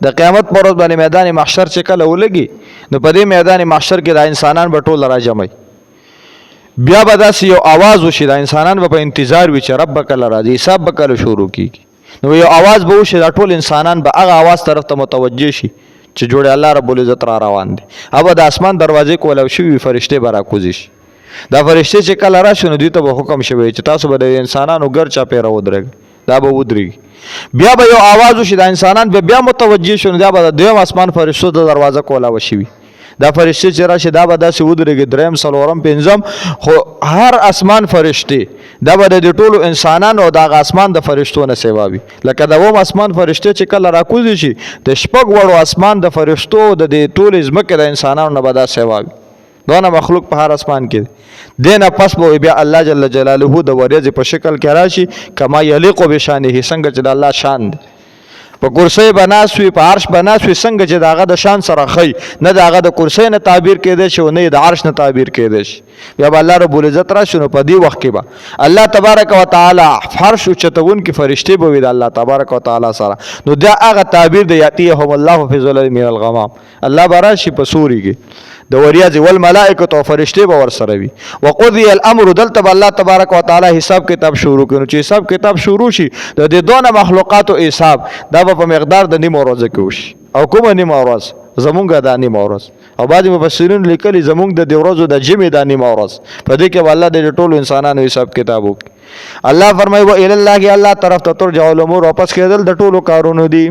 د قیامت پر ورځ باندې میدان محشر چې کله ولګي نو په دې میدان محشر کې د انسانان به ټول راجمعي بیا به داسې یو आवाज وشي د انسانان به په انتظار وي چې رب کله راځي حساب به کله شروع کیږي نو یو आवाज به وشي دا ټول انسانان به هغه आवाज طرف ته متوجه شي چې جوړ الله رب العزت را روان دي اوبه د اسمان دروازې کولاو شوي فرشته به راکوزي شي دا فرشته چې کله راشي نو دوی ته به حکم شوی چې تاسو به د انسانانو ګر چا پیره ودرېږئ دا به ودرېږي بیا به یو आवाज وشي د انسانان به بیا متوجه شي نو دا به د دویم اسمان فرشتو د دروازه کولاوه شوي دا فرشته چې راشي دا به داسې ودرېږي دریم څلورم پنځم خو هر اسمان فرشته دا به د ټولو انسانانو او دغه اسمان د فرشتو نه سیوا وي لکه د اووم اسمان فرشته چې کله راکوزي شي د شپږ وړو اسمان د فرشتو د دې ټولې ځمکې د انسانانو نه به دا سیوا وي دونه مخلوق په هر اسمان کې دی نه پس به بیا الله جل جلاله د ورځې په شکل کې راشي کما یلیق بشانه څنګه چې د الله شان دی په کرسی بناس وي په عرش بناس وي څنګه چې دغه د شان سره خی نه دغه د کرسی نه تعبیر کېدی شي او نه د عرش نه تعبیر کېدی شي بیا به الله رب العزت راشي نو په دې وخت کې به الله تبارک وتعالی فرش اوچتونکي فرشتې به وي د الله تبارک وتعالی سره نو دا هغه تعبیر د یاتیهم الله فی ظلال من الغمام الله به راشي په سوري کې د وریاځ والملائکه او فرشتي به ور سره وي وقضي الامر دلته به الله تبارک وتعالی حساب کتاب شروع کړي چې حساب کتاب شروع شي د دې دوه مخلوقاتو حساب دا په مقدار د نیمه ورځې کې وشي او کومه نیمه ورځ زمونږ د نیمه ورځ او بعض مفسرین لیکلي زمونږ د دې ورځو د جمعې د نیمه ورځ په دې کې به الله د ټولو انسانانو حساب کتاب وکړي الله فرمایي و الی الله طرف ته ترجع الامور واپس کېدل د ټولو کارونو دي